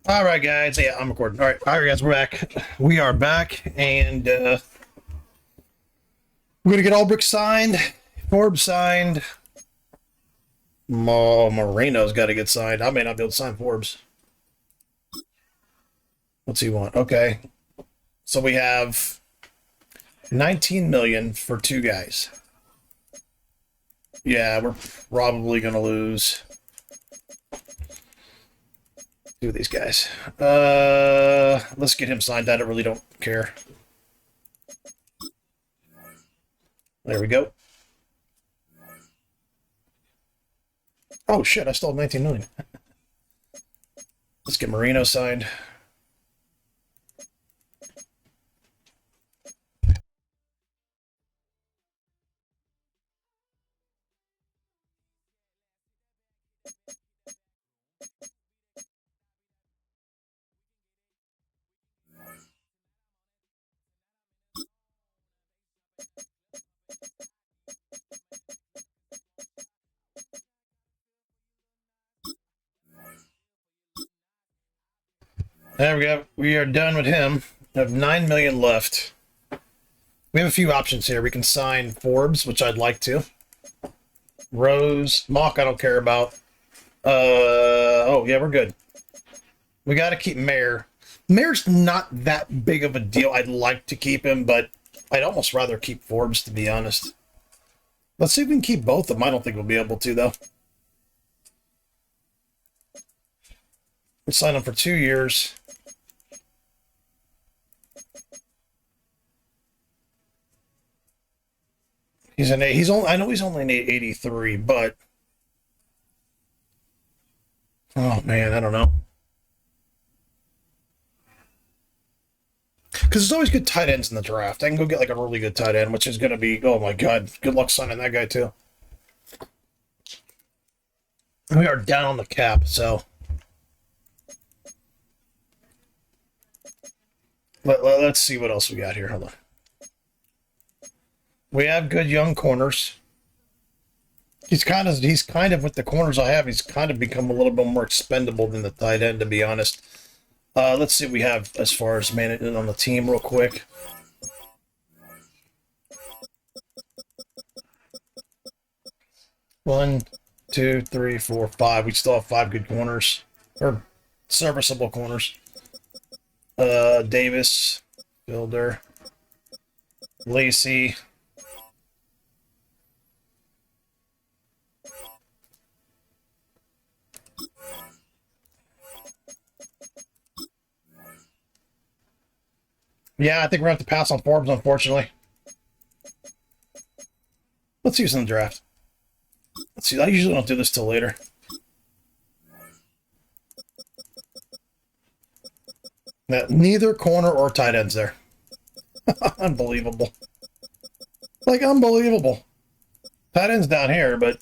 All right, guys. Yeah, I'm recording. All right, guys. We're back. We are back, and we're gonna get Albrecht signed, Forbes signed. Moreno's got to get signed. I may not be able to sign Forbes. What's he want? Okay, so we have 19 million for two guys. Yeah, we're probably gonna lose two of these guys. Let's get him signed. I really don't care. There we go. Oh shit! I still have 19 million. Let's get Moreno signed. There we go. We are done with him. We have 9 million left. We have a few options here. We can sign Forbes, which I'd like to. Rose, Mock, I don't care about. Oh yeah, we're good. We got to keep Mayer. Mayer's not that big of a deal. I'd like to keep him, but I'd almost rather keep Forbes, to be honest. Let's see if we can keep both of them. I don't think we'll be able to, though. We'll sign him for 2 years. I know he's only an 83, but oh man, I don't know. Because there's always good tight ends in the draft. I can go get like a really good tight end, which is going to be, oh my god, good luck signing that guy too. We are down on the cap, so let's see what else we got here. Hold on. We have good young corners. He's kind of with the corners I have. He's kind of become a little bit more expendable than the tight end, to be honest. Let's see what we have as far as management on the team, real quick. One, two, three, four, five. We still have 5 good corners, or serviceable corners. Davis, Builder, Lacey. Yeah, I think we're going to have to pass on Forbes, unfortunately. Let's use in the draft. Let's see, I usually don't do this till later. Now, neither corner or tight ends there. Unbelievable. Like, unbelievable. Tight end's down here, but...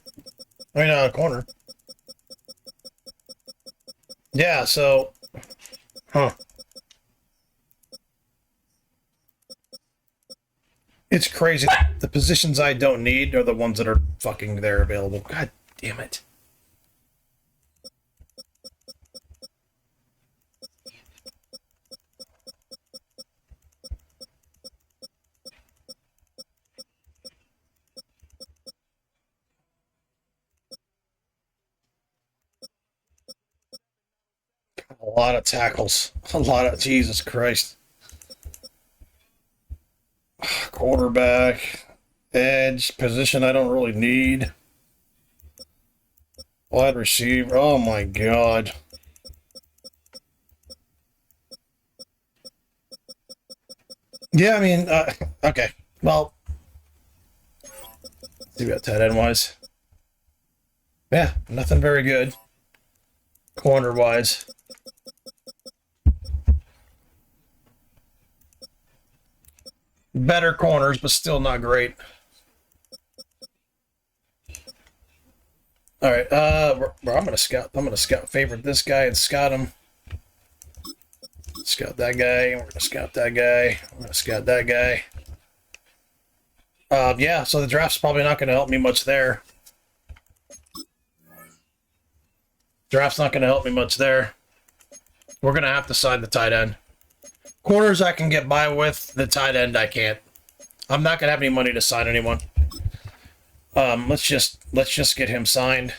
I mean, corner. Yeah, so... Huh. It's crazy. The positions I don't need are the ones that are fucking there available. God damn it. A lot of tackles. A lot of... Jesus Christ. Quarterback. Edge. Position I don't really need. Wide receiver. Oh my god. Yeah, I mean, okay. Well, see about tight end wise. Yeah, nothing very good. Corner wise. Better corners, but still not great. All right, I'm gonna scout. I'm gonna scout favorite this guy and scout him. Scout that guy. We're gonna scout that guy. I'm gonna scout that guy. Yeah. So the draft's probably not gonna help me much there. Draft's not gonna help me much there. We're going to have to sign the tight end. Corners I can get by with. The tight end I can't. I'm not going to have any money to sign anyone. Let's just get him signed.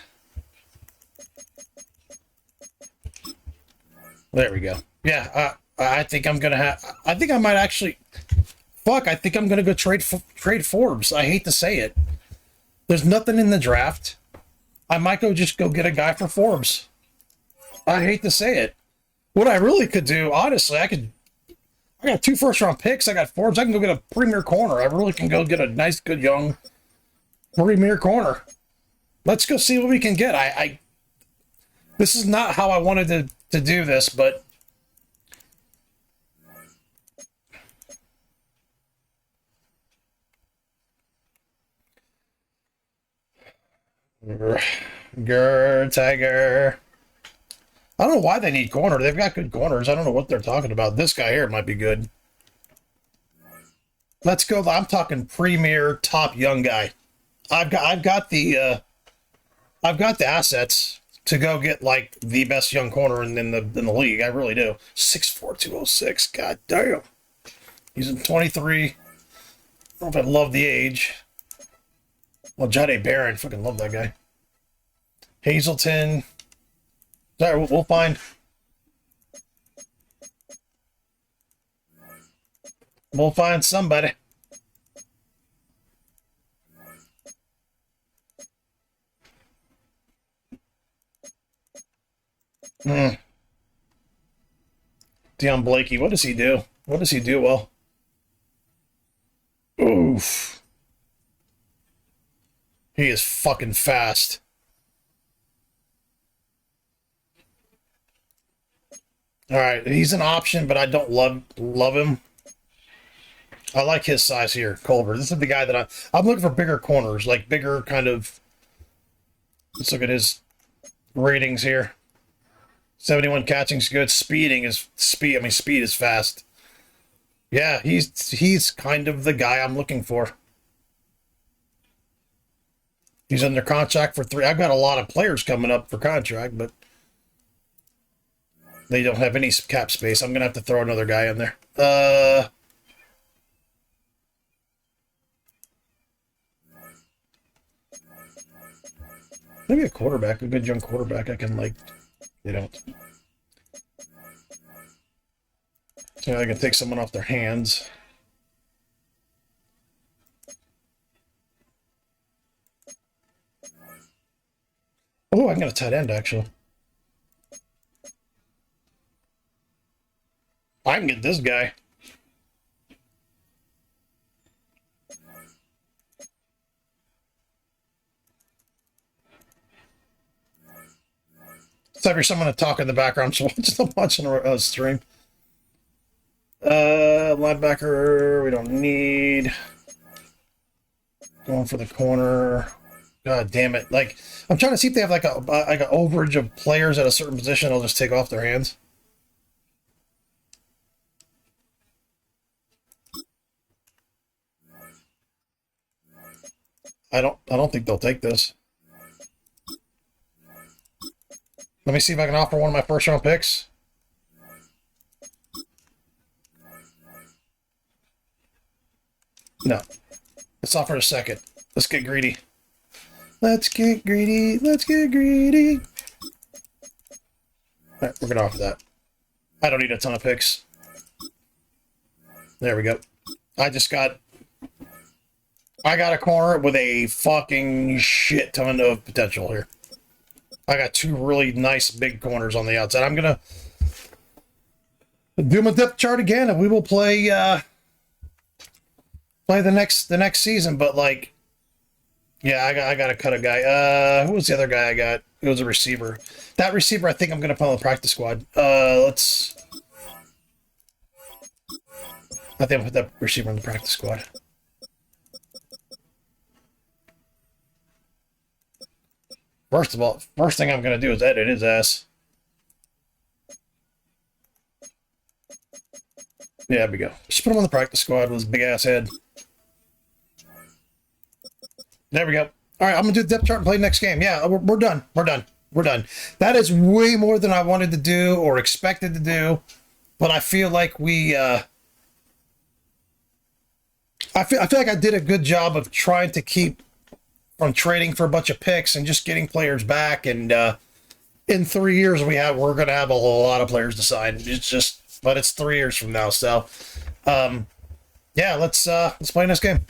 There we go. Yeah, I think I'm gonna have. I think I might actually. Fuck, I think I'm gonna go trade Forbes. I hate to say it. There's nothing in the draft. I might go get a guy for Forbes. I hate to say it. What I really could do, honestly, I got 2 first-round picks. I got Forbes. I can go get a premier corner. I really can go get a nice, good, young premier corner. Let's go see what we can get. This is not how I wanted to do this, but Grr, Tiger. I don't know why they need corner. They've got good corners. I don't know what they're talking about. This guy here might be good. Let's go. I'm talking premier top young guy. I've got the assets to go get like the best young corner in the league. I really do. 6'4", 206. God damn. He's in 23. I don't know if I love the age. Well, Jade Barron, fucking love that guy. Hazelton. Sorry, we'll find. We'll find somebody. Deion Blakey, what does he do? What does he do well? Oof. He is fucking fast. All right, he's an option, but I don't love him. I like his size here, Culver. This is the guy that I'm looking for bigger corners, like bigger kind of. Let's look at his ratings here. 71 catching's good. Speed is fast. Yeah, he's kind of the guy I'm looking for. He's under contract for 3. I've got a lot of players coming up for contract, but they don't have any cap space. I'm gonna have to throw another guy in there. Maybe a quarterback, a good young quarterback. I can like. They don't. So I can take someone off their hands. Oh, I can get a tight end, actually. I can get this guy. Sorry for someone to talk in the background. So watching a stream. Linebacker, we don't need. Going for the corner. God damn it! Like I'm trying to see if they have like an overage of players at a certain position. I'll just take off their hands. I don't think they'll take this. Let me see if I can offer one of my first round picks. No. Let's offer a second. Let's get greedy. Let's get greedy. Let's get greedy. All right, we're going to offer that. I don't need a ton of picks. There we go. I got a corner with a fucking shit ton of potential here. I got 2 really nice big corners on the outside. I'm going to do my depth chart again, and we will play the next season. But like, yeah, I got to cut a guy. Who was the other guy I got? It was a receiver. That receiver, I think I'm going to put on the practice squad. I think I'll put that receiver on the practice squad. First of all, first thing I'm going to do is edit his ass. Yeah, there we go. Just put him on the practice squad with his big ass head. There we go. All right, I'm going to do the depth chart and play the next game. Yeah, we're done. We're done. We're done. That is way more than I wanted to do or expected to do, but I feel like I feel like I did a good job of trying to keep from trading for a bunch of picks and just getting players back. And in 3 years, we're going to have a lot of players to sign. But it's 3 years from now. So, yeah, let's play this game.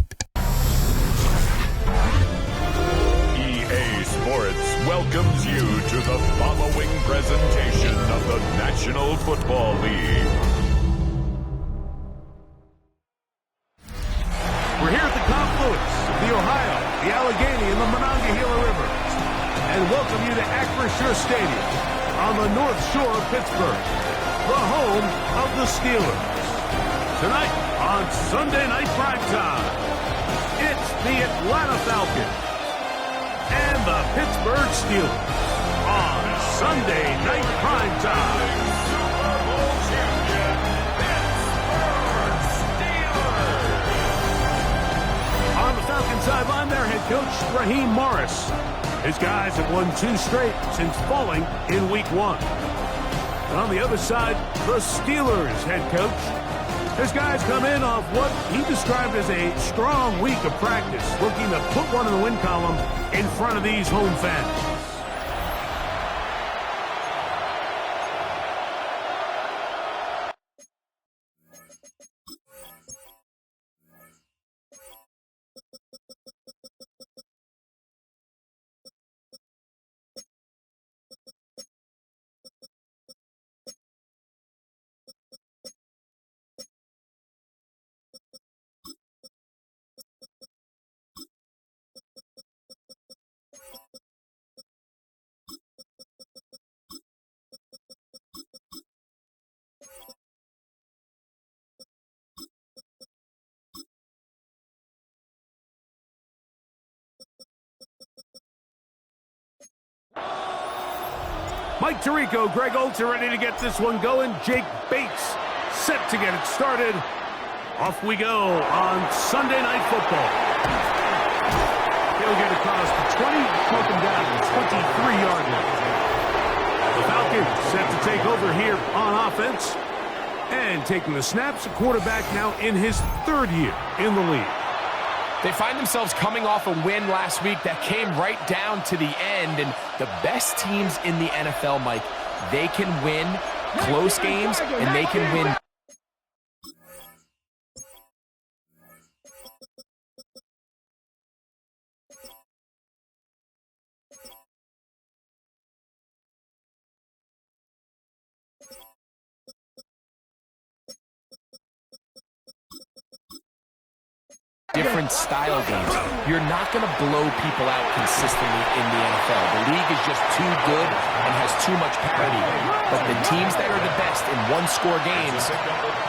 EA Sports welcomes you to the following presentation of the National Football League. We're here at the confluence of the Ohio, the Allegheny, and the Monongahela Rivers, and welcome you to Acrisure Stadium on the North Shore of Pittsburgh, the home of the Steelers. Tonight on Sunday Night Primetime, it's the Atlanta Falcons and the Pittsburgh Steelers on Sunday Night Primetime. Falcons sideline, their head coach, Raheem Morris. His guys have won 2 straight since falling in Week 1. And on the other side, the Steelers head coach. His guys come in off what he described as a strong week of practice, looking to put one in the win column in front of these home fans. Mike Tirico, Greg Oltz are ready to get this one going. Jake Bates set to get it started. Off we go on Sunday Night Football. He'll get across the 20, poke him down to the 23-yard line. The Falcons set to take over here on offense. And taking the snaps, a quarterback now in his 3rd year in the league. They find themselves coming off a win last week that came right down to the end, and the best teams in the NFL, Mike, they can win close games, and they can win. Different style games. You're not going to blow people out consistently in the NFL. The league is just too good and has too much parity. But the teams that are the best in one-score games,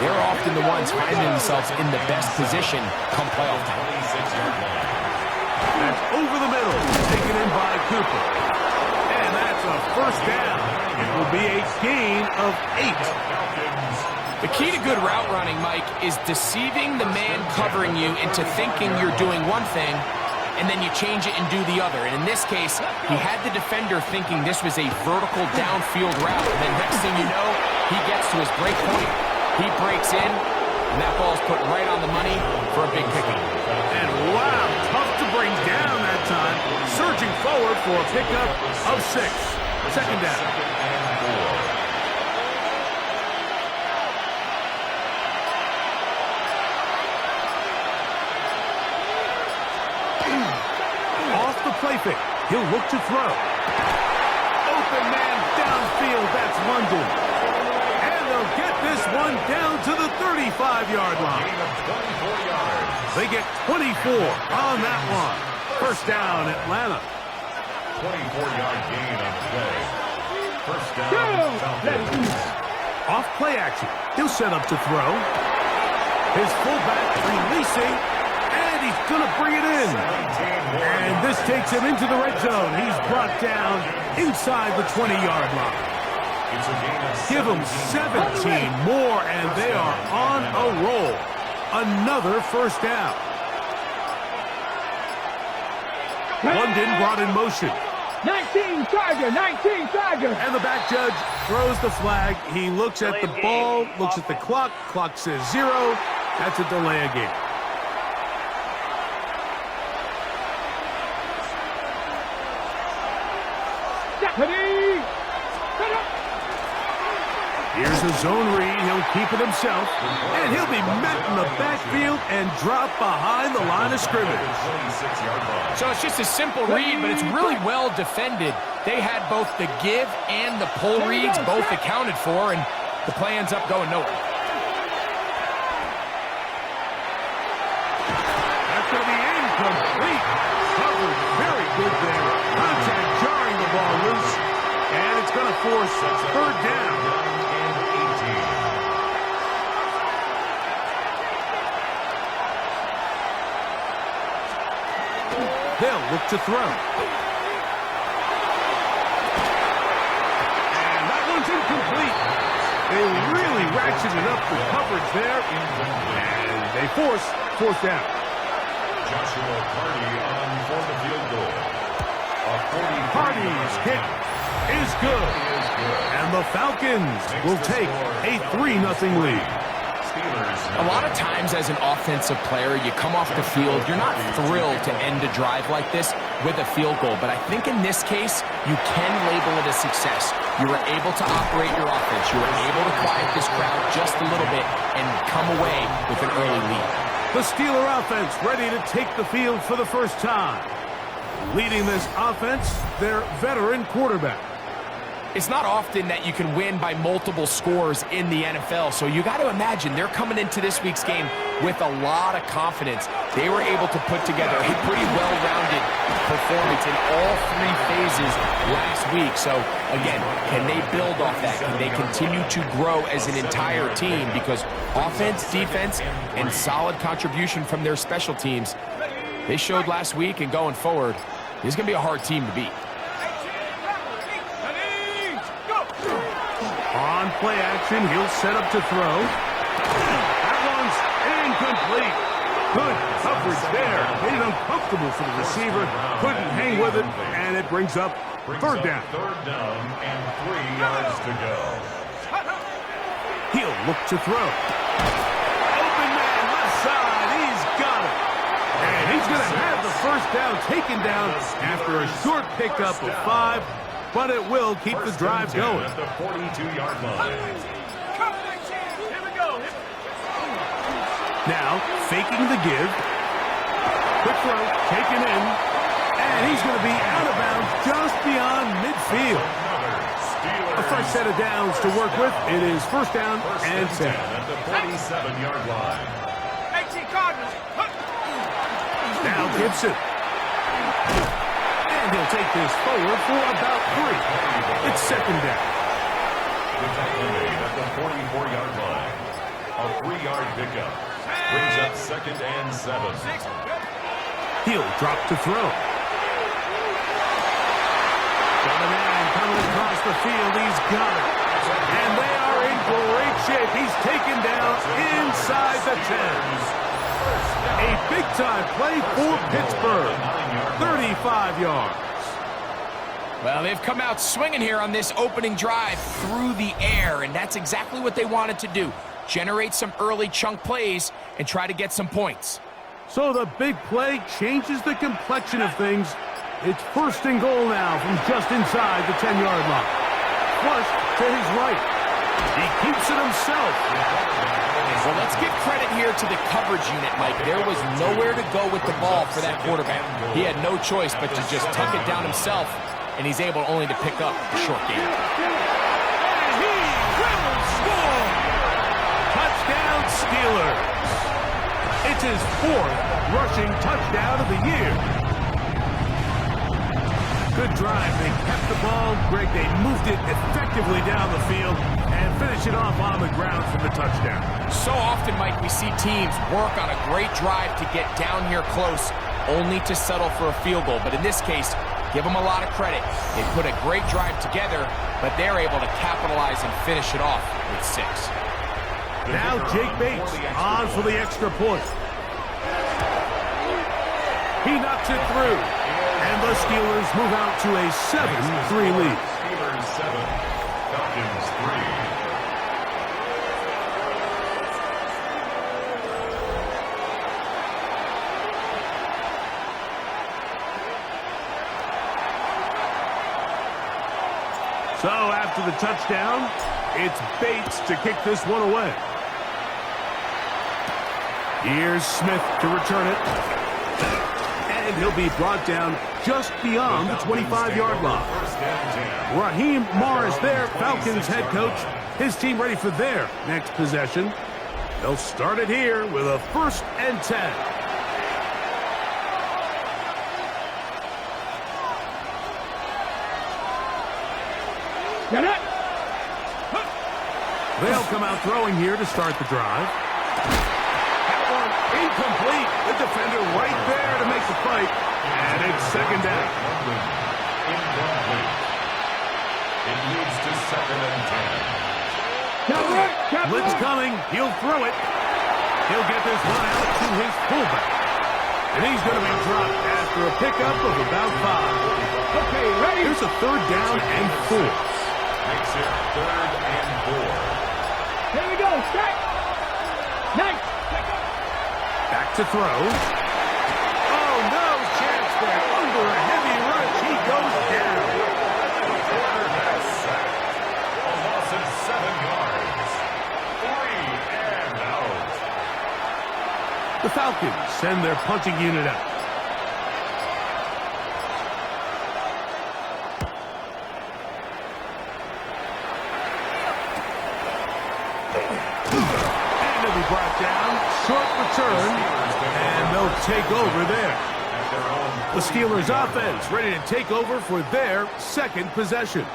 they're often the ones finding themselves in the best position come playoff time. That's over the middle, taken in by Cooper. And that's a first down. It will be a gain of 8. The key to good route running, Mike, is deceiving the man covering you into thinking you're doing one thing, and then you change it and do the other. And in this case, he had the defender thinking this was a vertical downfield route. And then next thing you know, he gets to his break point, he breaks in, and that ball's put right on the money for a big pickup. And wow, tough to bring down that time. Surging forward for a pickup of 6. Second down. Play fake. He'll look to throw. Open man downfield. That's London. And they'll get this one down to the 35-yard line. They get 24 on that one. First down, Atlanta. 24-yard gain on the play. First down, Falcons. Off play action. He'll set up to throw. His fullback releasing. And he's going to bring it in. And this takes him into the red zone. He's brought down inside the 20-yard line. Give them 17 more, and they are on a roll. Another first down. London brought in motion. 19 Charger, 19 Charger. And the back judge throws the flag. He looks at the ball, looks at the clock. Clock says 0. That's a delay of game. Deputy! Here's a zone read. He'll keep it himself. And he'll be met in the backfield and drop behind the line of scrimmage. So it's just a simple read, but it's really well defended. They had both the give and the pull reads both accounted for, and the play ends up going nowhere. That's going to be incomplete. Covered very good there. Contact jarring the ball loose. And it's going to force third down. They'll look to throw. And that one's incomplete. They really ratcheted up the coverage there. And they force fourth down. Joshua Party on for the field goal. Party's kick is good. And the Falcons will take a 3-0 lead. A lot of times as an offensive player, you come off the field, you're not thrilled to end a drive like this with a field goal. But I think in this case, you can label it a success. You were able to operate your offense. You were able to quiet this crowd just a little bit and come away with an early lead. The Steeler offense ready to take the field for the first time. Leading this offense, their veteran quarterback. It's not often that you can win by multiple scores in the NFL, so you got to imagine they're coming into this week's game with a lot of confidence. They were able to put together a pretty well-rounded performance in all 3 phases last week. So, again, can they build off that? Can they continue to grow as an entire team? Because offense, defense, and solid contribution from their special teams, they showed last week and going forward, this is going to be a hard team to beat. On play action, he'll set up to throw. That one's incomplete. Good coverage there. Made it uncomfortable for the receiver. Couldn't hang with it, and it brings up third down. Third down and 3 yards to go. He'll look to throw. Open man, left side. He's got it. And he's going to have the first down taken down after a short pickup of 5. But it will keep the drive going. At the 42-yard line. Now, faking the give. Quick throw, taken in. And he's going to be out of bounds just beyond midfield. A fresh set of downs to work with. It is first down and 10. At the 47-yard line. Now Gibson. And he'll take this forward for about 3. It's second down. The tackle made at the 44-yard line. A 3-yard pickup. Brings up second and 7. He'll drop to throw. Got a man coming across the field. He's got it. And they are in great shape. He's taken down inside the 10. A big-time play for Pittsburgh. 35 yards. Well, they've come out swinging here on this opening drive through the air, and that's exactly what they wanted to do. Generate some early chunk plays and try to get some points. So the big play changes the complexion of things. It's first and goal now from just inside the 10-yard line. Flush to his right. He keeps it himself. Well, let's give credit here to the coverage unit, Mike. There was nowhere to go with the ball for that quarterback. He had no choice but to just tuck it down himself, and he's able only to pick up a short gain. And he will score! Touchdown Steelers. It's his 4th rushing touchdown of the year. Good drive. They kept the ball. Greg, they moved it effectively down the field and finish it off on the ground for the touchdown. So often, Mike, we see teams work on a great drive to get down here close, only to settle for a field goal. But in this case, give them a lot of credit. They put a great drive together, but they're able to capitalize and finish it off with 6. Now Jake Bates on for the extra point. He knocks it through. And And the Steelers move out to a 7-3 lead. Steelers 7, Falcons 3. So after the touchdown, it's Bates to kick this one away. Here's Smith to return it. And he'll be brought down just beyond the 25-yard line. Raheem Morris there, Falcons head coach. His team ready for their next possession. They'll start it here with a 1st and 10. Get it. They'll come out throwing here to start the drive. That one incomplete. The defender right there to make the fight. And it's 2nd down. Incomplete. It leads to 2nd and 10. Blitz coming. He'll throw it. He'll get this one out to his fullback. And he's going to be dropped after a pickup of about 5. Okay, ready? Here's a 3rd down and 4. Makes it 3rd and 4. Here we go. Set. Nice. Back to throw. Oh, no chance there. Under a heavy rush, he goes down. Quarterback sack. A loss of 7 yards. 3 and out. The Falcons send their punting unit out. And they'll be brought down. Short return. And they'll take over there. The Steelers offense ready to take over for their 2nd possession.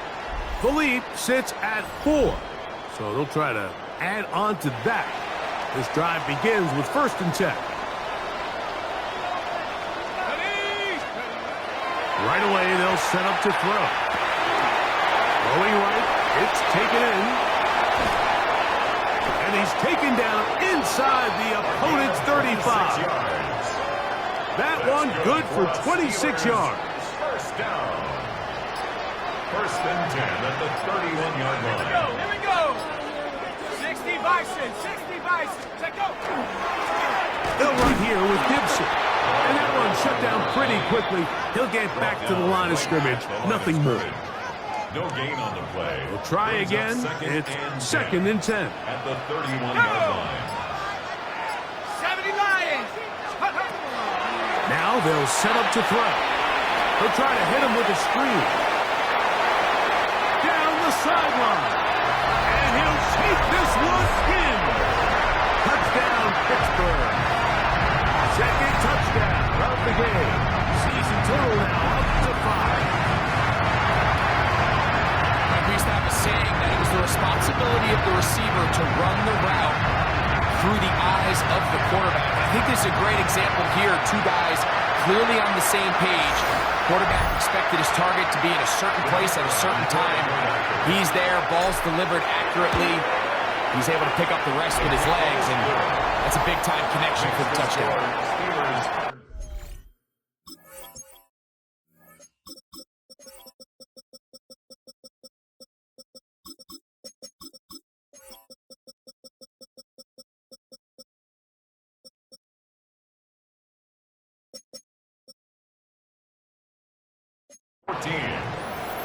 The lead sits at 4. So they'll try to add on to that. This drive begins with 1st and 10. Right away, they'll set up to throw. Throwing right, it's taken in. And he's taken down inside the opponent's 35. That one good for 26 yards. 1st down. 1st and 10 at the 31-yard line. Here we go. 60 Bison. 60 Bison. Check go. They'll run here with Gibson. And that one shut down pretty quickly. He'll get back to the line of scrimmage. Nothing more. No gain on the play. We'll try again. It's 2nd and 10. At the 31-yard line. 70 Lions. Now they'll set up to throw. They'll try to hit him with a screen. Down the sideline. And he'll take this one in. Touchdown, Pittsburgh. 2nd touchdown of the game. Season total now up to 5. We used to have a saying that it was the responsibility of the receiver to run the route through the eyes of the quarterback. I think this is a great example here. 2 guys clearly on the same page. Quarterback expected his target to be in a certain place at a certain time. He's there, ball's delivered accurately. He's able to pick up the rest with his legs, and that's a big-time connection for the touchdown.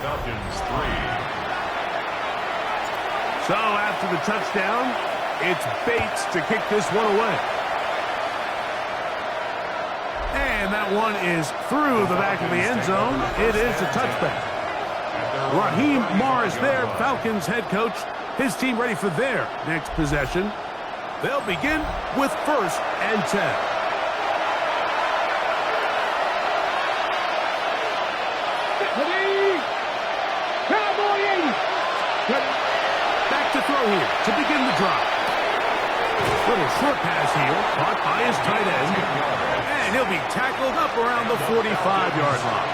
Falcons 3. So after the touchdown, it's Bates to kick this one away. And that one is through the back of the end zone. It is a touchback. Raheem Morris there, Falcons head coach. His team ready for their next possession. They'll begin with 1st and 10. Back to throw here to begin the drive. Little short pass here, caught by his tight end. And he'll be tackled up around the 45-yard line.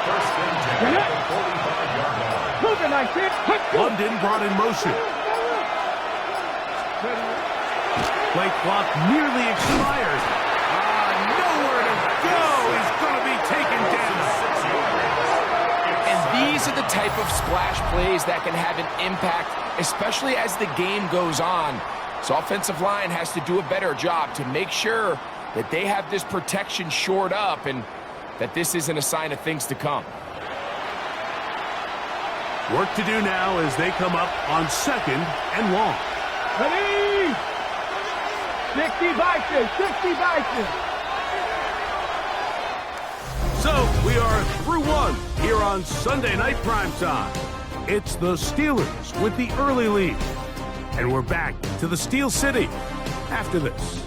First and 10 at the 45-yard line. Moving like this. London brought in motion. Play clock nearly expires. Nowhere to go. He's going to be taken down. And these are the type of splash plays that can have an impact, especially as the game goes on. So offensive line has to do a better job to make sure that they have this protection shored up and that this isn't a sign of things to come. Work to do now as they come up on 2nd and long. Ready? 60 Vikings, 60 Vikings. So we are through one here on Sunday Night Primetime. It's the Steelers with the early lead. And we're back to the Steel City after this.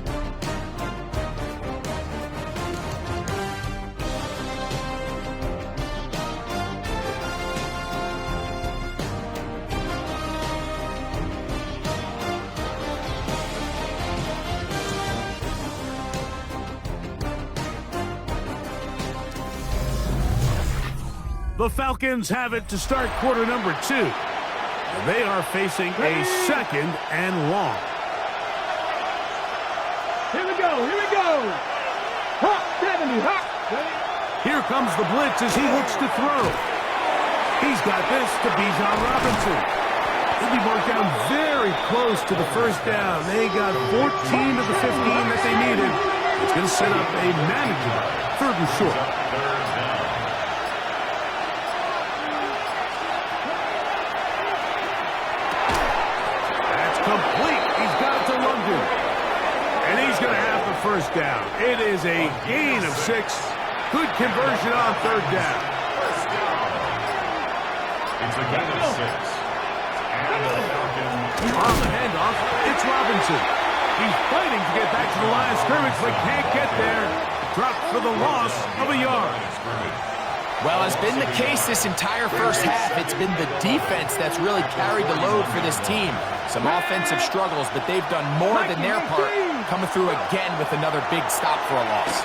The Falcons have it to start quarter number 2. They are facing a 2nd and long. Here we go, here we go. Hop, 70, hop. Here comes the blitz as he looks to throw. He's got this to Bijan Robinson. He'll be marked down very close to the first down. They got 14 of the 15 that they needed. It's going to set up a manageable 3rd and short. Complete. He's got it to London. And he's going to have the first down. It is a gain of 6. Good conversion on 3rd down. It's a gain of 6. And the Falcons. On the handoff, it's Robinson. He's fighting to get back to the line of scrimmage, but can't get there. Dropped for the loss of a yard. Well, as been the case this entire first half, it's been the defense that's really carried the load for this team. Some offensive struggles, but they've done more than their part, coming through again with another big stop for a loss.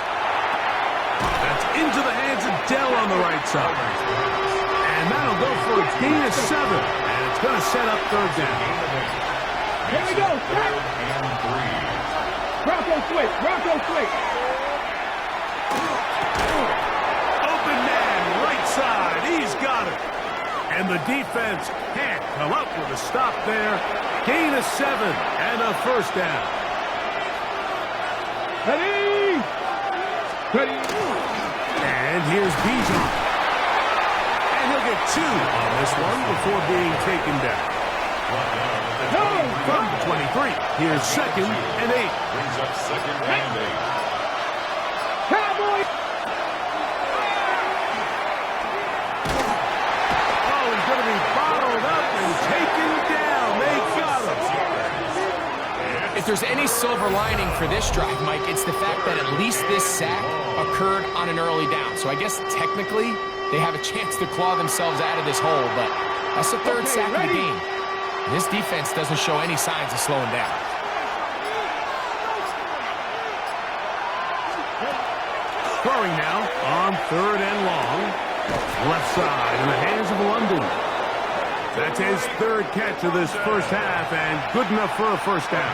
That's into the hands of Dell on the right side. And that'll go for a gain of 7. And it's going to set up 3rd down. Here we go, set. Bronco switch, Bronco switch. Open man, right side. He's got it. And the defense can't come up with a stop there. Gain of 7 and a first down. Ready? Ready? And here's Bijan. And he'll get 2 on this one before being taken down. No! From 23, here's 2nd and 8. Brings up 2nd and 8. Cowboys! Oh, he's going to be bottled up and taken down. They got him. If there's any silver lining for this drive, Mike, it's the fact that at least this sack occurred on an early down. So I guess technically they have a chance to claw themselves out of this hole, but that's the 3rd sack of the game. And this defense doesn't show any signs of slowing down. Throwing now on 3rd and long. Left side in the hands of London. That's his 3rd catch of this first half and good enough for a first down.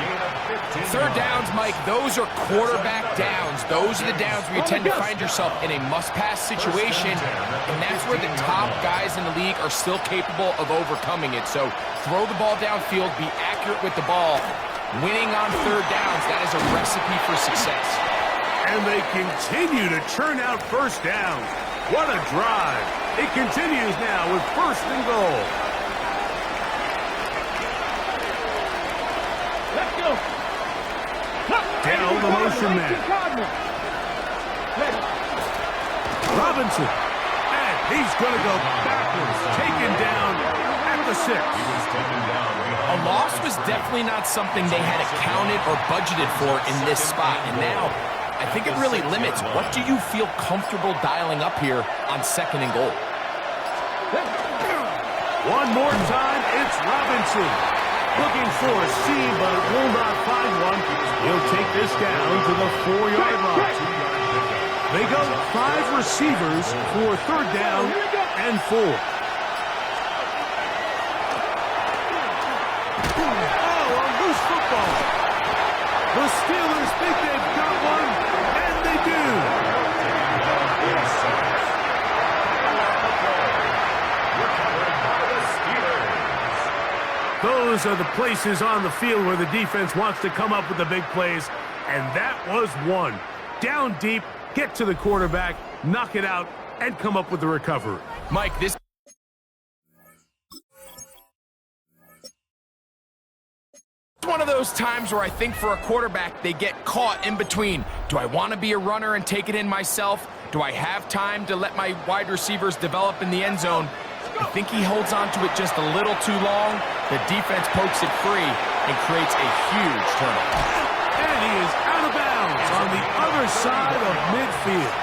3rd downs, Mike, those are quarterback downs. Those are the downs where you tend to find yourself in a must-pass situation, and that's where the top guys in the league are still capable of overcoming it. So throw the ball downfield, be accurate with the ball. Winning on 3rd downs, that is a recipe for success. And they continue to churn out first downs. What a drive. It continues now with 1st and goal. Let's go! Dell, the motion man. Robinson. And he's going to go backwards. Taken down at the 6. A loss was definitely not something they had accounted or budgeted for in this spot. And now, I think it really limits what do you feel comfortable dialing up here on 2nd and goal. One more time, it's Robinson. Looking for a seam, but will not find one. He'll take this down to the 4-yard line. They go 5 receivers for 3rd down and 4. Oh, a loose football. The Steelers think they've got one, and they do. Those are the places on the field where the defense wants to come up with the big plays, and that was one. Down deep, get to the quarterback, knock it out, and come up with the recovery. Mike, this is one of those times where I think for a quarterback, they get caught in between. Do I want to be a runner and take it in myself? Do I have time to let my wide receivers develop in the end zone? I think he holds on to it just a little too long. The defense pokes it free and creates a huge turnover. And he is out of bounds on the other side of midfield.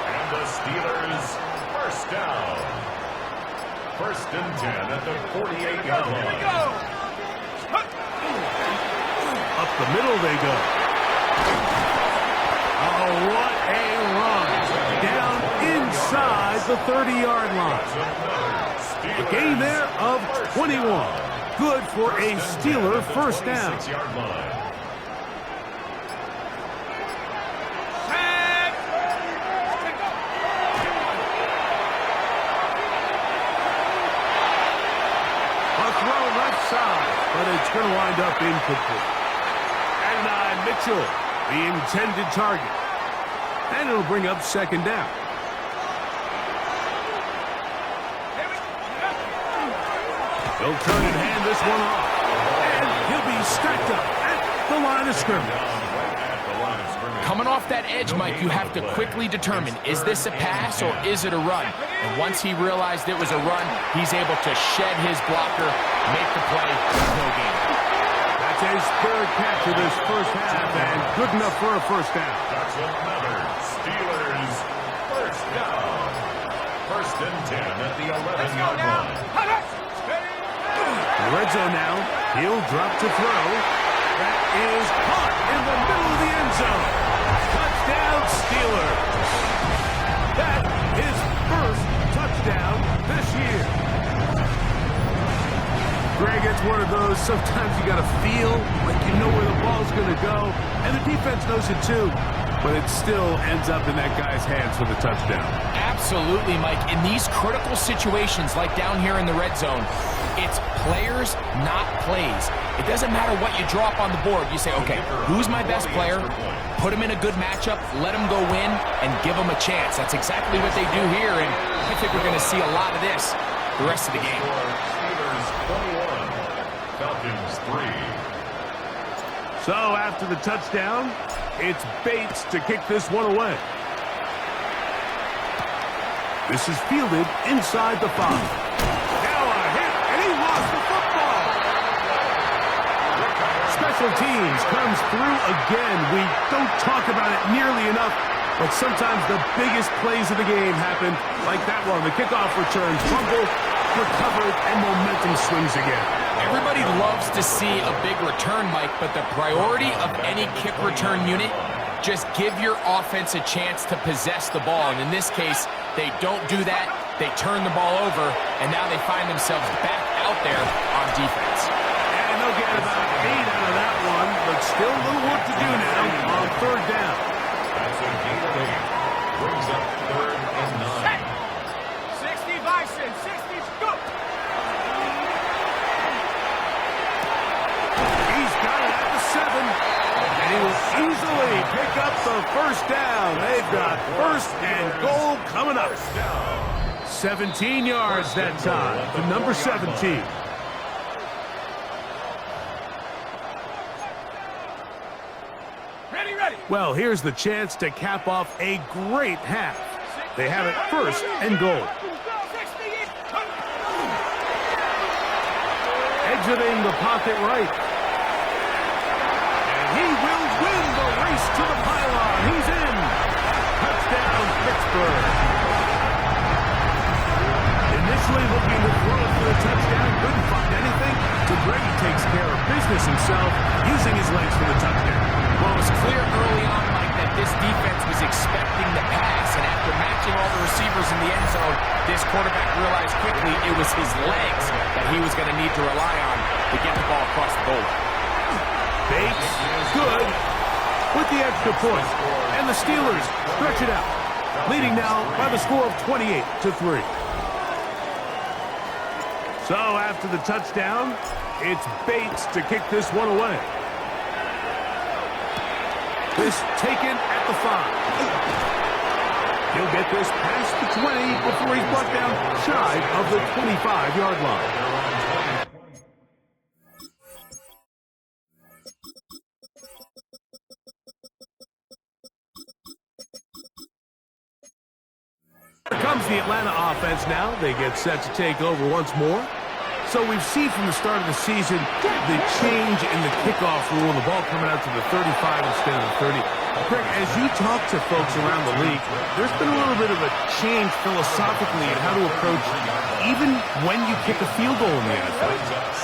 And the Steelers first down. 1st and 10 at the 48-yard line. Up the middle they go. Oh, what a run. Down inside the 30-yard line. A gain there of 21. Good for a Steeler first down. A throw left side, but it's going to wind up incomplete. And Mitchell, the intended target. And it'll bring up 2nd down. He'll turn and hand this one off. And he'll be stacked up at the line of scrimmage. Coming off that edge, Mike, you have to quickly determine, is this a pass or is it a run? And once he realized it was a run, he's able to shed his blocker, make the play, no gain. That's his 3rd catch of this first half, and good enough for a first down. That's another Steelers first down. 1st and 10 at the 11-yard line. Red zone now. He'll drop to throw. That is caught in the middle of the end zone. Touchdown, Steelers. That is first touchdown this year. Greg, it's one of those, sometimes you got to feel like you know where the ball's going to go, and the defense knows it too, but it still ends up in that guy's hands for the touchdown. Absolutely, Mike. In these critical situations, like down here in the red zone, it's players, not plays. It doesn't matter what you draw up on the board. You say, okay, who's my best player? Put him in a good matchup, let him go win, and give him a chance. That's exactly what they do here, and I think we're going to see a lot of this the rest of the game. Steelers 21, Falcons 3. So after the touchdown, it's Bates to kick this one away. This is fielded inside the 5. Now a hit, and he lost the football. Special teams comes through again. We don't talk about it nearly enough, but sometimes the biggest plays of the game happen like that one. The kickoff return, fumble, recovered, and momentum swings again. Everybody loves to see a big return, Mike, but the priority of any kick return unit, just give your offense a chance to possess the ball. And in this case, they don't do that. They turn the ball over, and now they find themselves back out there on defense. And they'll get about 8 out of that one, but still a little work to do now on 3rd down. That's a gain of 8. Brings up 3rd and 9. 60 Bison, 60, go! He's got it at the 7, and he will easily pick up the first down. They've got 1st and goal coming up. 17 yards that time to number 17. Ready. Well, here's the chance to cap off a great half. They have it 1st and goal. Exiting the pocket right. And he will win the race to the pylon. He's in. Touchdown, Pittsburgh. Initially looking to throw for the touchdown, couldn't find anything. So Brady takes care of business himself, using his legs for the touchdown. Well, it was clear early on, Mike, that this defense was expecting the pass, and after matching all the receivers in the end zone, this quarterback realized quickly it was his legs that he was going to need to rely on to get the ball across the goal line. Bates, good, with the extra point. And the Steelers stretch it out, leading now by the score of 28-3. So after the touchdown, it's Bates to kick this one away. This taken at the 5. He'll get this past the 20 before he's brought down shy of the 25-yard line. Here comes the Atlanta offense now. They get set to take over once more. So we've seen from the start of the season the change in the kickoff rule and the ball coming out to the 35 instead of the 30. Greg, as you talk to folks around the league, there's been a little bit of a change philosophically in how to approach even when you kick a field goal in the NFL.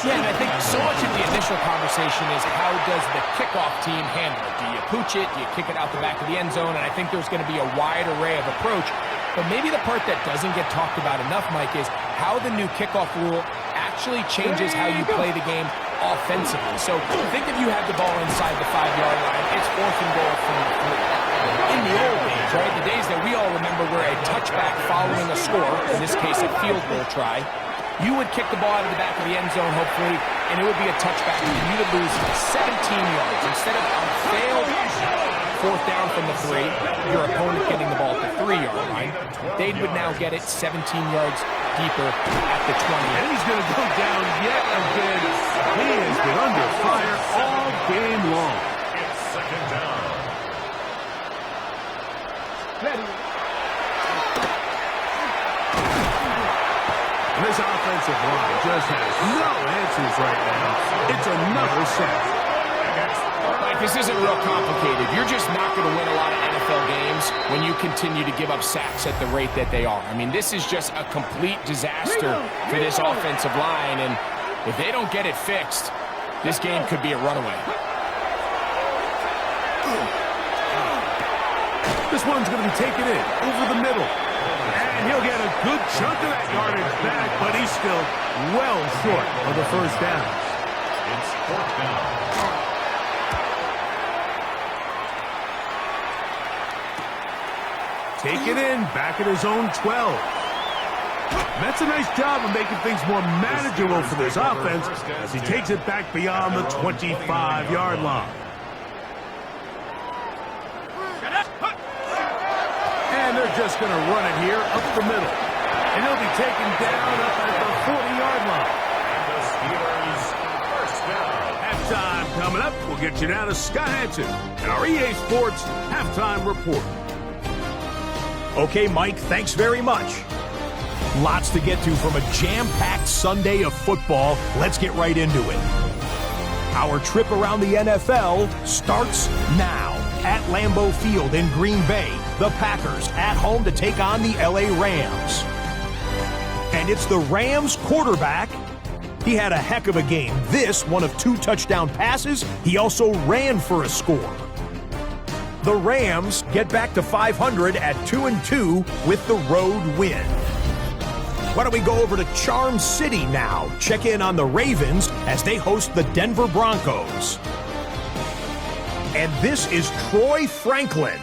Yeah, and I think so much of the initial conversation is how does the kickoff team handle it? Do you pooch it? Do you kick it out the back of the end zone? And I think there's going to be a wide array of approach. But maybe the part that doesn't get talked about enough, Mike, is how the new kickoff rule actually changes how you play the game offensively. So think if you had the ball inside the 5-yard line, it's 4th and goal from the 3. In the old days, right, the days that we all remember were a touchback following a score, in this case a field goal try, you would kick the ball out of the back of the end zone, hopefully, and it would be a touchback, and you would lose 17 yards. Instead of a failed 4th down from the 3, your opponent getting the ball at the 3-yard line, they would now get it 17 yards deeper at the 20. And he's going to go down yet again. He has been under fire all game long. It's 2nd down. And this offensive line just has no answers right now. It's another sack. Mike, this isn't real complicated. You're just not going to win a lot of NFL games when you continue to give up sacks at the rate that they are. I mean, this is just a complete disaster for this offensive line, and if they don't get it fixed, this game could be a runaway. This one's going to be taken in over the middle. And he'll get a good chunk of that yardage back, but he's still well short of the 1st down. It's 4th down. Take it in, back at his own 12. That's a nice job of making things more manageable for this offense as he takes it back beyond the 25-yard line. And they're just going to run it here up the middle. And he'll be taken down up at the 40-yard line. The Steelers' 1st down. Halftime coming up. We'll get you down to Scott Hanson and our EA Sports Halftime Report. Okay, Mike, thanks very much. Lots to get to from a jam-packed Sunday of football. Let's get right into it. Our trip around the NFL starts now. At Lambeau Field in Green Bay, the Packers at home to take on the LA Rams. And it's the Rams quarterback. He had a heck of a game. This, one of 2 touchdown passes. He also ran for a score. The Rams get back to 500 at 2-2 with the road win. Why don't we go over to Charm City now? Check in on the Ravens as they host the Denver Broncos. And this is Troy Franklin.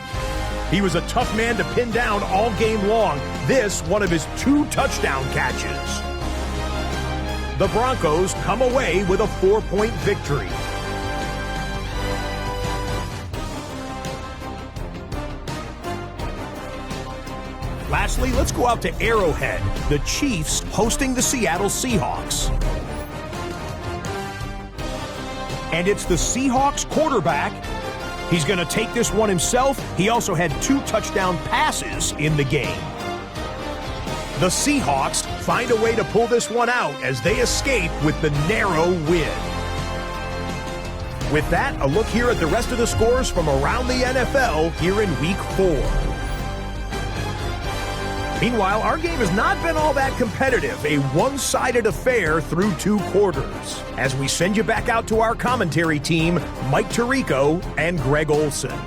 He was a tough man to pin down all game long. This, one of his 2 touchdown catches. The Broncos come away with a 4-point victory. Lastly, let's go out to Arrowhead. The Chiefs hosting the Seattle Seahawks. And it's the Seahawks quarterback. He's going to take this one himself. He also had 2 touchdown passes in the game. The Seahawks find a way to pull this one out as they escape with the narrow win. With that, a look here at the rest of the scores from around the NFL here in Week 4. Meanwhile, our game has not been all that competitive, a one-sided affair through 2 quarters. As we send you back out to our commentary team, Mike Tirico and Greg Olson.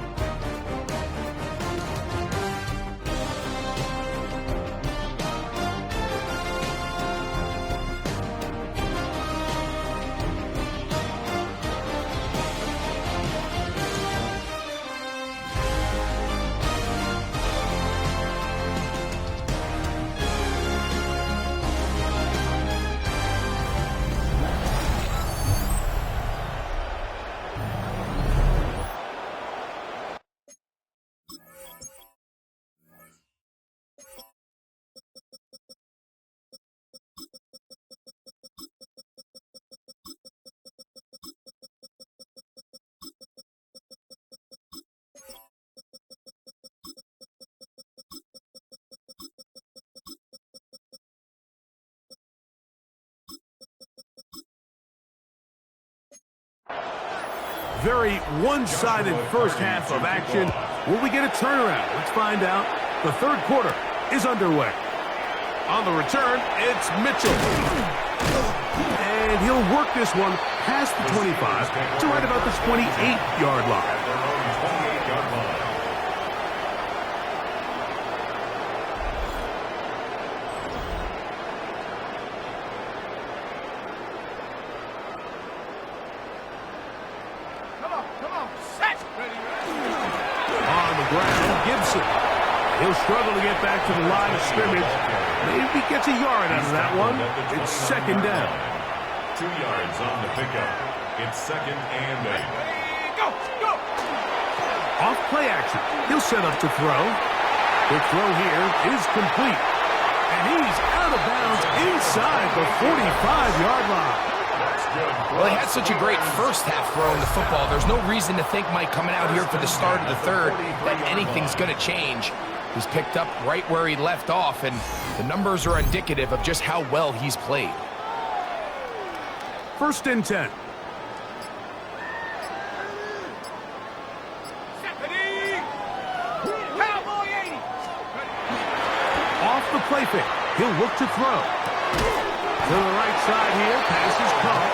Very one-sided first half of action. Will we get a turnaround? Let's find out. The third quarter is underway. On the return, it's Mitchell. And he'll work this one past the 25 to right about the 28-yard line. On the ground, Gibson. He'll struggle to get back to the line of scrimmage. Maybe gets a yard out of that one. It's second down. 2 yards on the pickup. It's second and 8. Go, go. Off play action. He'll set up to throw. The throw here is complete. And he's out of bounds inside the 45-yard line. Well, he had such a great first half throwing the football. There's no reason to think, Mike, coming out here for the start of the third, that anything's going to change. He's picked up right where he left off, and the numbers are indicative of just how well he's played. First and 10. Cowboy 80. Off the play fake. He'll look to throw. To the right side here. Pass is caught.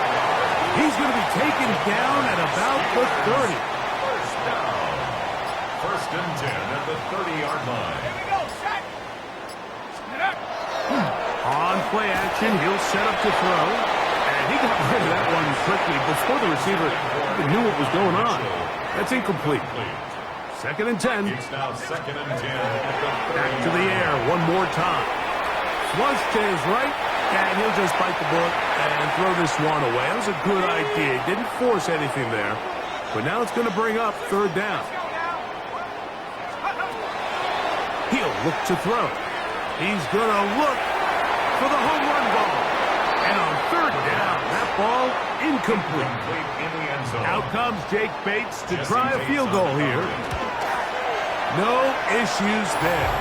He's going to be taken down at about the 30. First and 10 at the 30-yard line. Here we go, set. On play action, he'll set up to throw. And he got rid of that one quickly before the receiver even knew what was going on. That's incomplete. Second and 10. It's now second and 10 at the 30. Back to the air one more time. Flush to his right, and he'll just bite the bullet and throw this one away. That was a good idea. He didn't force anything there. But now it's going to bring up third down. He'll look to throw. He's going to look for the home run ball. And on third down, that ball incomplete. In the end zone. Out comes Jake Bates to try a field goal here. No issues there.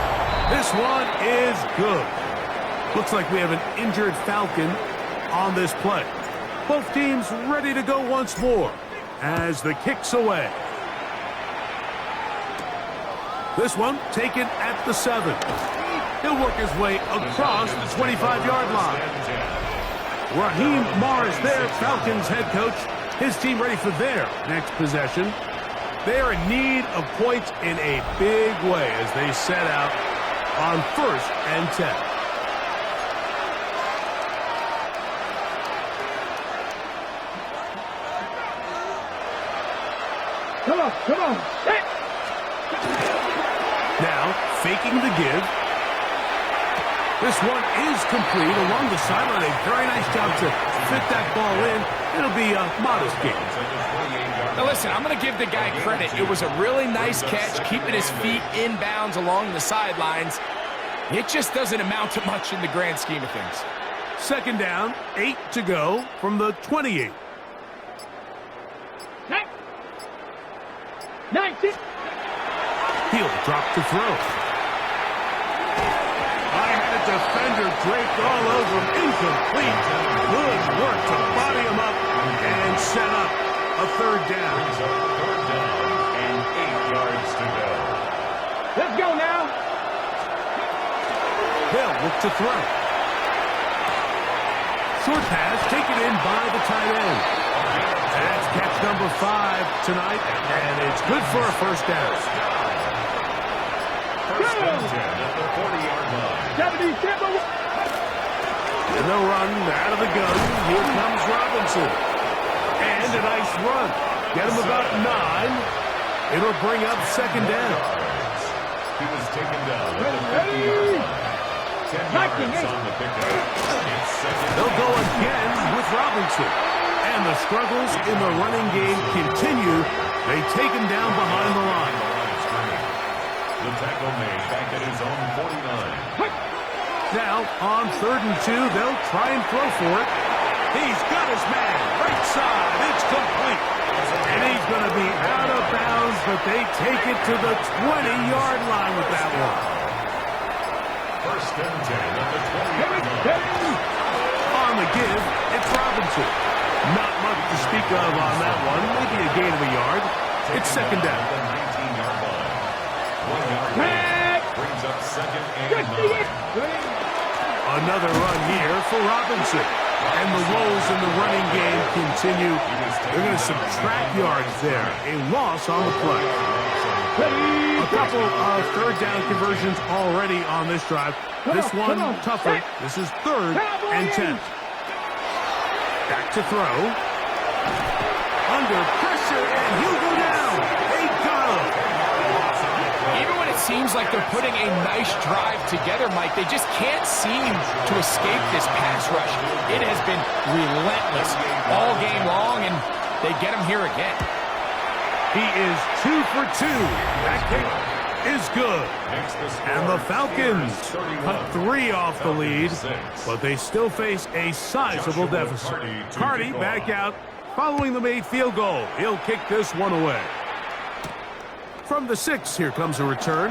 This one is good. Looks like we have an injured Falcon on this play. Both teams ready to go once more as the kick's away. This one taken at the 7. He'll work his way across the 25-yard line. Raheem Morris there, Falcons head coach. His team ready for their next possession. They are in need of points in a big way as they set out on first and 10. Come on, come on. Set. Now, faking the give. This one is complete along the sideline. A very nice job to fit that ball in. It'll be a modest gain. Now listen, I'm going to give the guy credit. It was a really nice catch, keeping his feet in bounds along the sidelines. It just doesn't amount to much in the grand scheme of things. Second down, 8 to go from the 28. 19. He'll drop to throw. I had a defender draped all over him. Incomplete. Good work to body him up and set up a third down. Third down and 8 yards to go. Let's go now. They'll look to throw. Short pass taken in by the tight end. That's catch number 5 tonight, and it's good for a first down. First and 10 at the 40-yard line. 77. And they'll run out of the gun. Here comes Robinson. And a nice run. Get him about 9. It'll bring up second down. He was taken down at the 50-yard line. 10 yards on the pickup. It's second. They'll go again with Robinson. And the struggles in the running game continue. They take him down behind the line. The tackle made back at his own 49. Now, on third and 2, they'll try and throw for it. He's got his man. Right side. It's complete. And he's going to be out of bounds, but they take it to the 20-yard line with that one. First and 10 at the 20-yard line. On the give, it's Robinson. Not much to speak of on that one. Maybe a gain of a yard. It's second down. Brings up second and 9. Another run here for Robinson. And the woes in the running game continue. They're going to subtract yards there. A loss on the play. A couple of third down conversions already on this drive. This one tougher. This is 3rd and 10. Back to throw. Under pressure, and he'll go down. They got him. Even when it seems like they're putting a nice drive together, Mike, they just can't seem to escape this pass rush. It has been relentless all game long, and they get him here again. He is 2 for 2. That kick is good. And the Falcons cut 3 off the lead, but they still face a sizable deficit. Carty back out following the made field goal. He'll kick this one away. From the 6, here comes a return.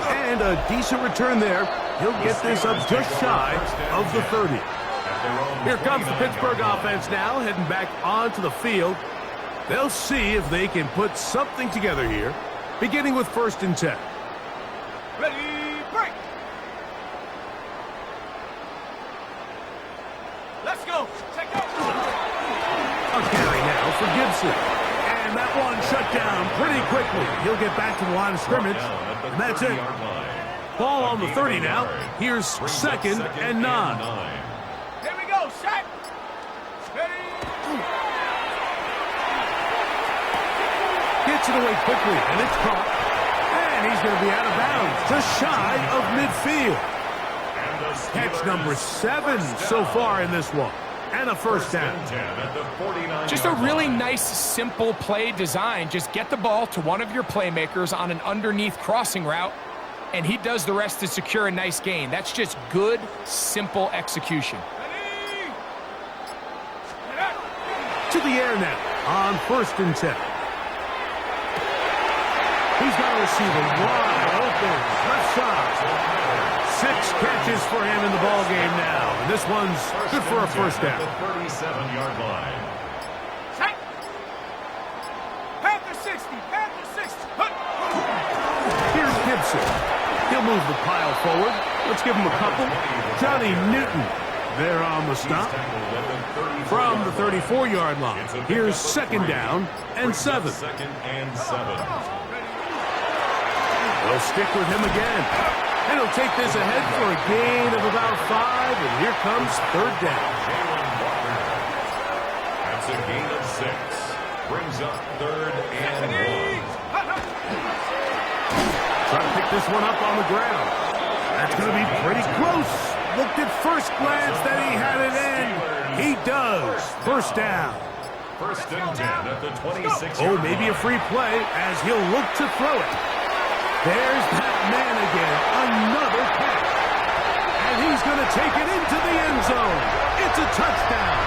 And a decent return there. He'll get this up just shy of the 30. Here comes the Pittsburgh offense now, heading back onto the field. They'll see if they can put something together here, beginning with 1st and 10. Ready, break. Let's go. Check out. A carry now for Gibson. And that one shut down pretty quickly. He'll get back to the line of scrimmage, and that's it. Ball on the 30 now. Here's 2nd and 9. Here we go. Set. Ready. Gets it away quickly, and it's caught. And he's going to be out of bounds, just shy of midfield. Catch number 7 so far in this one. And a 1st down. Just a really nice, simple play design. Just get the ball to one of your playmakers on an underneath crossing route, and he does the rest to secure a nice gain. That's just good, simple execution. To the air now on 1st and 10. He's got a receiver wide open, left side. 6 catches for him in the ball game now. And this one's good for a 1st down. 37-yard line. Set. Panther 60. Panther 60. Here's Gibson. He'll move the pile forward. Let's give him a couple. Johnny Newton there on the stop. From the 34-yard line. Here's 2nd down and 7. 2nd and 7. They'll stick with him again. And he'll take this ahead for a gain of about 5. And here comes 3rd down. That's a gain of 6. Brings up 3rd and 1. Trying to pick this one up on the ground. That's going to be pretty close. Looked at first glance that he had it in. He does. 1st down. 1st and 10 at the 26. Oh, maybe a free play as he'll look to throw it. There's that man again. Another catch. And he's going to take it into the end zone. It's a touchdown.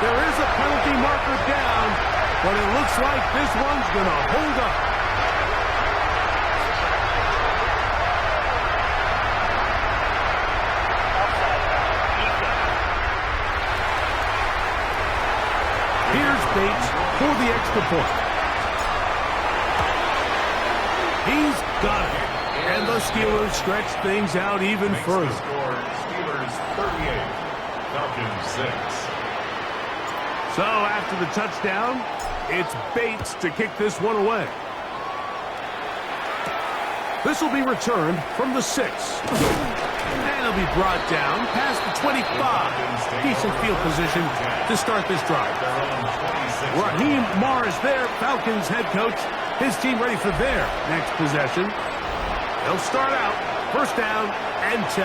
There is a penalty marker down, but it looks like this one's going to hold up. Here's Bates for the extra point. He's got it. And the Steelers stretch things out even further. Steelers 38, Falcons 6. So after the touchdown, it's Bates to kick this one away. This will be returned from the 6. And it'll be brought down past the 25. Decent field position to start this drive. Raheem Morris there, Falcons head coach. His team ready for their next possession. They'll start out 1st down and 10.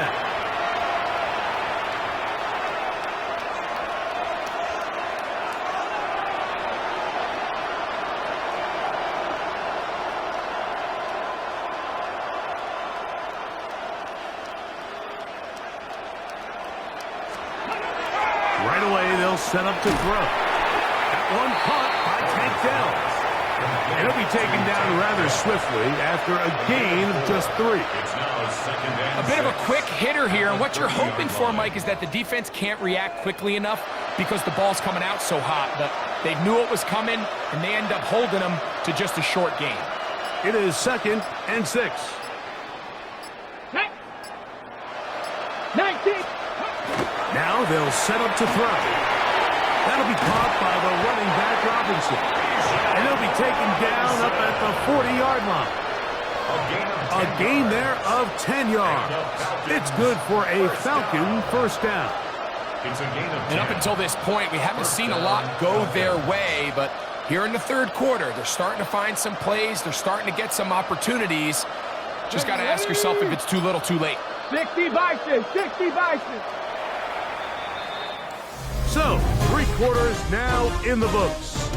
Right away, they'll set up to throw. That one caught by Tank Dell. And he'll be taken down rather swiftly after a gain of just 3. A bit of a quick hitter here, and what you're hoping for, Mike, is that the defense can't react quickly enough because the ball's coming out so hot. But they knew it was coming, and they end up holding them to just a short gain. It is 2nd and 6. 19. Now they'll set up to throw. That'll be caught by the running back Robinson. And he'll be taken down up at the 40-yard line. A gain there of 10 yards. It's good for a Falcon first down. And up until this point, we haven't seen a lot go their way, but here in the third quarter, they're starting to find some plays. They're starting to get some opportunities. Just got to ask yourself if it's too little, too late. 60 Bison, 60 Bison. So, 3 quarters now in the books.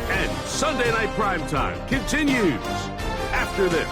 And Sunday Night Primetime continues after this.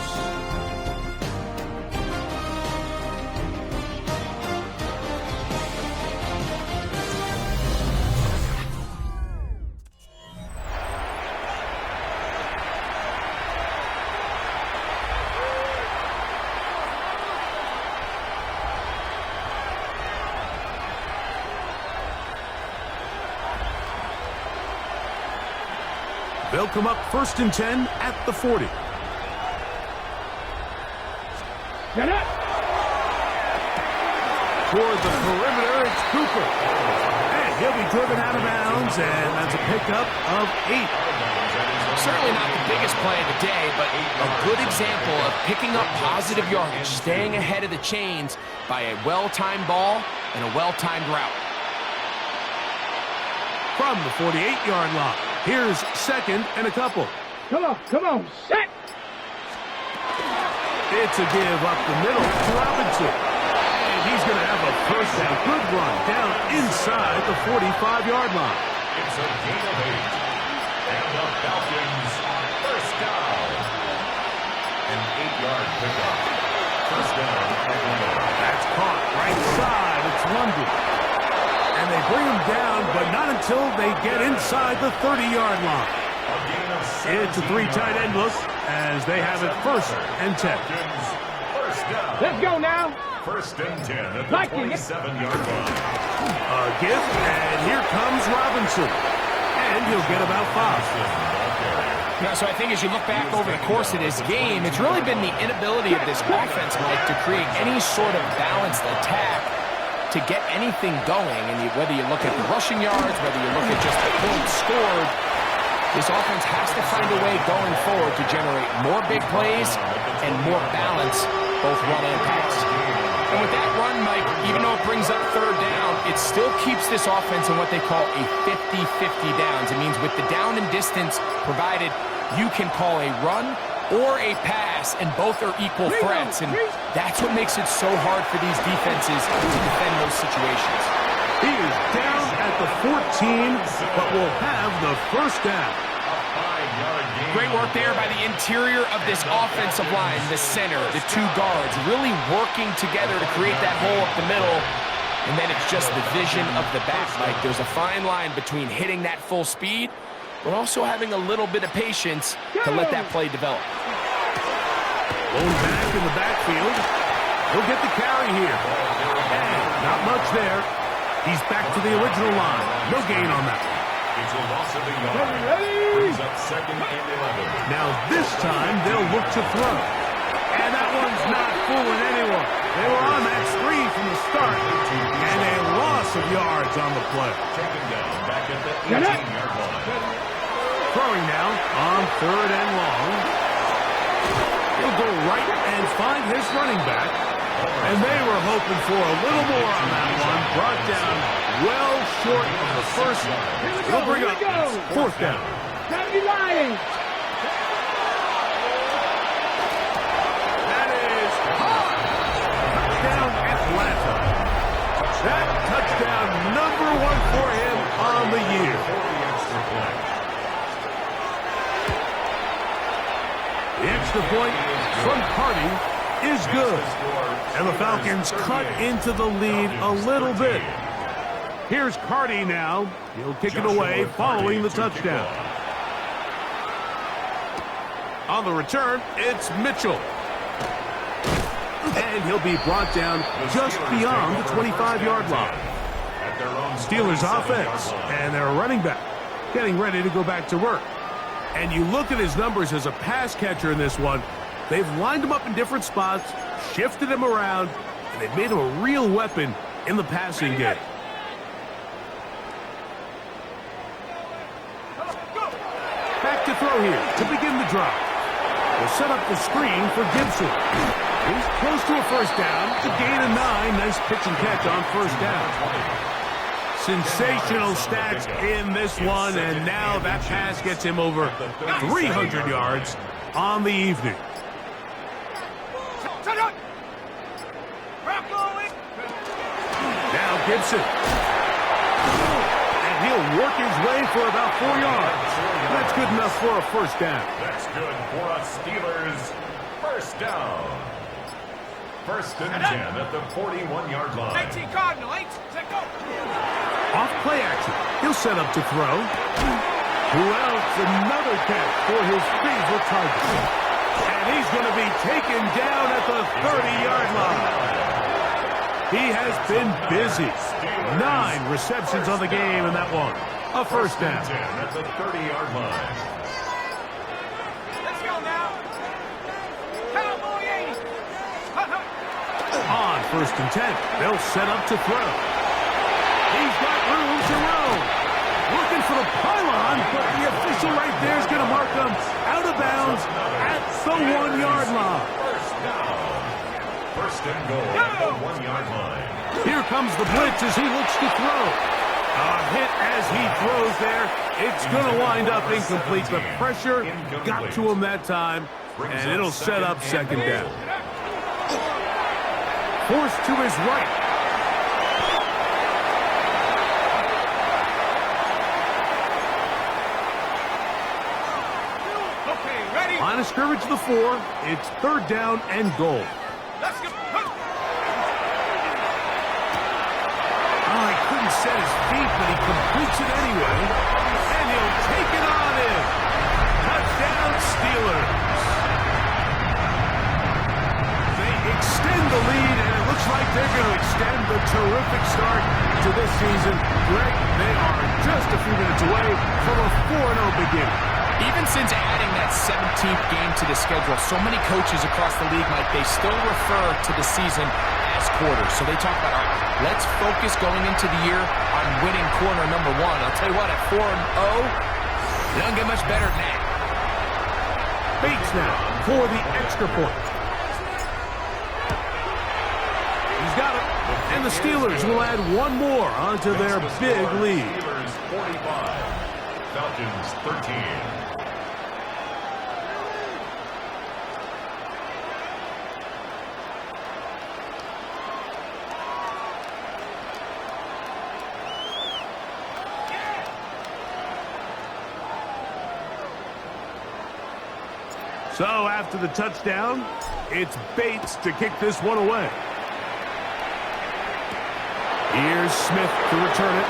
They'll come up 1st and 10 at the 40. Get up. Toward the perimeter, it's Cooper. And he'll be driven out of bounds, and that's a pickup of 8. Certainly not the biggest play of the day, but a good example of picking up positive yardage, staying ahead of the chains by a well-timed ball and a well-timed route. From the 48-yard line, here's 2nd and a couple. Come on, set. It's a give up the middle to Robinson. And he's going to have a first down. Good run down inside the 45-yard line. It's a gain of 8. And the Falcons first down. An 8-yard pickup. First down. That's caught right side. It's London. And they bring him down, but not until they get inside the 30-yard line. It's a 3 tight end look as they have it 1st and 10. Let's go now. 1st and 10 at the 27-yard line. A give, and here comes Robinson. And he'll get about 5. Yeah, so I think as you look back over the course of this game, it's really been the inability of this offense, Mike, to create any sort of balanced attack to get anything going. And whether you look at the rushing yards, whether you look at just the points scored, this offense has to find a way going forward to generate more big plays and more balance, both run and pass. And with that run, Mike, even though it brings up 3rd down, it still keeps this offense in what they call a 50-50 downs. It means with the down and distance provided, you can call a run or a pass, and both are equal threats. And that's what makes it so hard for these defenses to defend those situations. He is down at the 14, but will have the first down. Great work there by the interior of this offensive line, the center, the 2 guards, really working together to create that hole up the middle. And then it's just the vision of the back, Mike. There's a fine line between hitting that full speed, but also having a little bit of patience to let that play develop. Going back in the backfield. He'll get the carry here. And not much there. He's back to the original line. No gain on that one. It's a loss of a yard. Brings up 2nd and 11. Now this time they'll look to throw. And that one's not fooling anyone. They were on that screen from the start. And a loss of yards on the play. Taken down back at the 18-yard line. Throwing now on 3rd and long. He'll go right and find his running back. And they were hoping for a little more on that one. Brought down well short of the first. He'll bring up 4th down. Gotta be lying. That is hard. Touchdown Atlanta. That touchdown number 1 for him on the year. The extra point from Carty is good. And the Falcons cut into the lead a little bit. Here's Carty now. He'll kick it away following the touchdown. On the return, it's Mitchell. And he'll be brought down just beyond the 25-yard line. Steelers offense and their running back getting ready to go back to work. And you look at his numbers as a pass catcher in this one. They've lined him up in different spots, shifted him around, and they've made him a real weapon in the passing game. Back to throw here to begin the drive. They'll set up the screen for Gibson. He's close to a first down. It's a gain of 9. Nice pitch and catch on first down. Sensational stats in this one, and now that pass gets him over 300 yards on the evening. Now Gibson. And he'll work his way for about 4 yards. That's good enough for a first down. That's good for a Steelers first down. First and 10 at the 41-yard line. 18 Cardinal, 8, set go. Off play action. He'll set up to throw. Who else? Another catch for his favorite target. And he's going to be taken down at the 30-yard line. He has been busy. 9 receptions on the game in that one. A first down. 10 at the 30-yard line. Let's go now. Cowboy 80. On first and 10, they'll set up to throw. He's got room to roam. Looking for the pylon, but the official right there is going to mark him out of bounds at the 1-yard line. First down. First and goal at the 1-yard line. Here comes the blitz as he looks to throw. A hit as he throws there. It's going to wind up incomplete. The pressure got to him that time, and it'll set up second down. Forced to his right. Okay, ready? Line of scrimmage to the 4. It's third down and goal. Let's go. Oh, he couldn't set his feet, but he completes it anyway. And he'll take it on in. Touchdown, Steelers. They extend the lead, and it looks like they're going to extend the terrific start to this season. Greg, they are just a few minutes away from a 4-0 beginning. Even since adding that 17th game to the schedule, so many coaches across the league, Mike, they still refer to the season as quarters. So they talk about, all right, let's focus going into the year on winning quarter number 1. I'll tell you what, at 4-0, they don't get much better than that. Bates now for the extra point. He's got it. And the Steelers will add one more onto their big lead. Steelers 45, Falcons 13. So after the touchdown, it's Bates to kick this one away. Here's Smith to return it.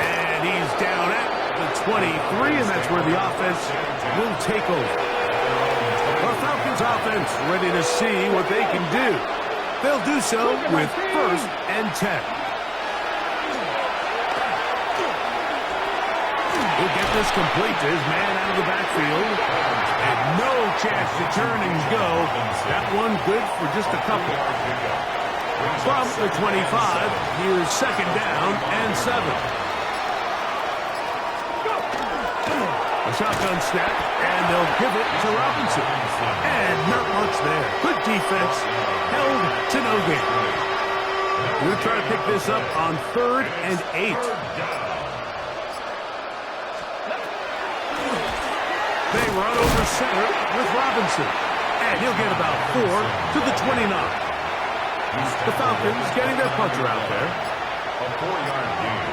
And he's down at the 23, and that's where the offense will take over. The Falcons offense ready to see what they can do. They'll do so with first and 10. He'll get this complete to his man out of the backfield. And no chance to turn and go. That one good for just a couple. From the 25, here's second down and 7. A shotgun snap, and they'll give it to Robinson. And not much there. Good defense, held to no gain. We'll try to pick this up on 3rd and 8. They run over center with Robinson. And he'll get about 4 to the 29. The Falcons getting their puncher out there. A 4-yard gain.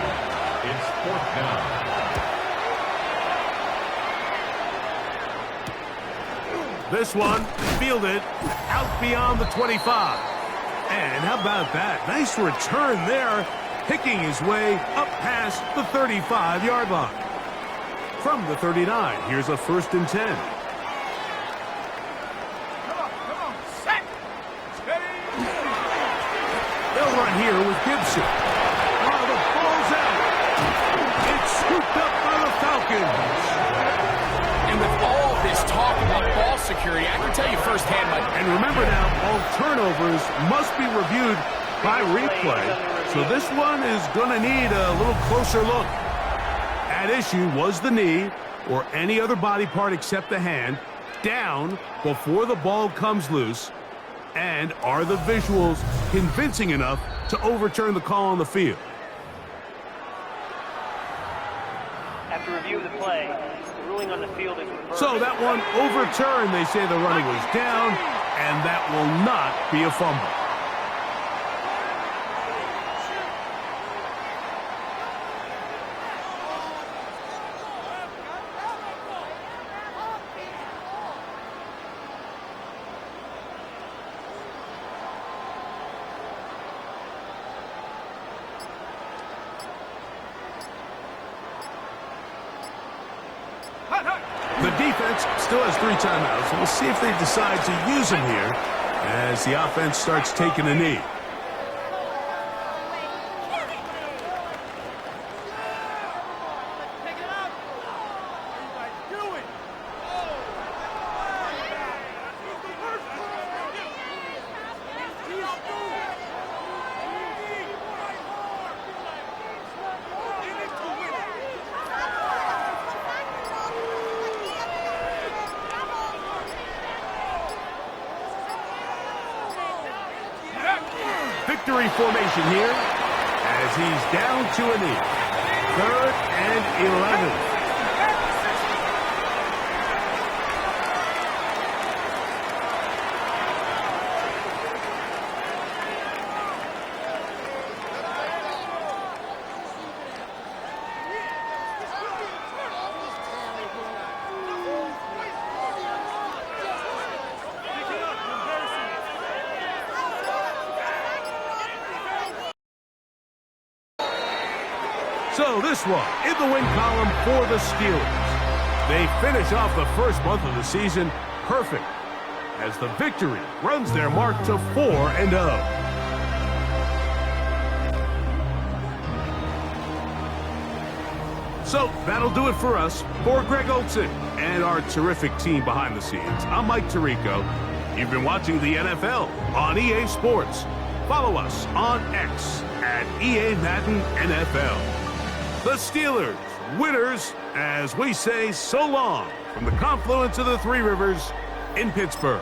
It's 4th down. This one fielded out beyond the 25. And how about that? Nice return there, picking his way up past the 35-yard line. From the 39, here's a 1st and 10. keeps it. Oh, the ball's out. It's scooped up by the Falcons. And with all this talk about ball security, I can tell you firsthand, Mike. And remember now, all turnovers must be reviewed by replay. So this one is going to need a little closer look. At issue was the knee or any other body part except the hand down before the ball comes loose. And are the visuals convincing enough to overturn the call on the field? After review of the play, the ruling on the field is reversed. So that one overturned. They say the runner was down, and that will not be a fumble. The defense still has 3 timeouts. We'll see if they decide to use them here as the offense starts taking a knee. Victory formation here as he's down to a knee. 3rd and 11. So this one in the win column for the Steelers. They finish off the first month of the season perfect as the victory runs their mark to 4-0. So that'll do it for us. For Greg Olson and our terrific team behind the scenes, I'm Mike Tirico. You've been watching the NFL on EA Sports. Follow us on X at EA Madden NFL. The Steelers, winners, as we say so long from the confluence of the 3 rivers in Pittsburgh.